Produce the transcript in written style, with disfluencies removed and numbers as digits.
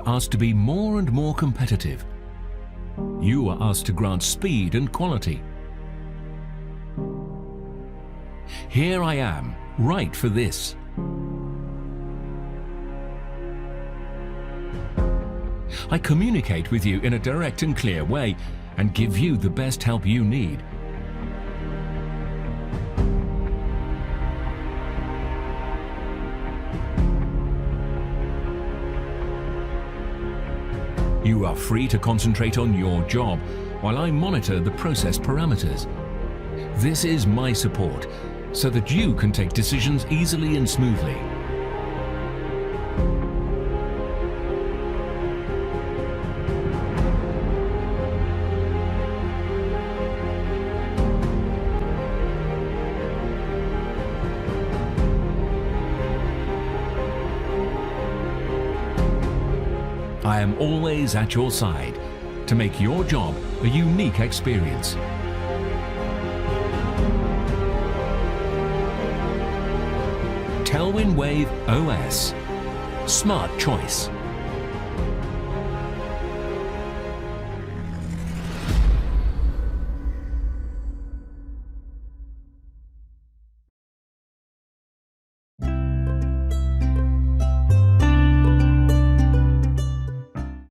asked to be more and more competitive. You are asked to grant speed and quality. Here I am, right for this. I communicate with you in a direct and clear way and give you the best help you need. You are free to concentrate on your job while I monitor the process parameters. This is my support, so that you can take decisions easily and smoothly. I am always at your side to make your job a unique experience. Telwin Wave OS. Smart choice.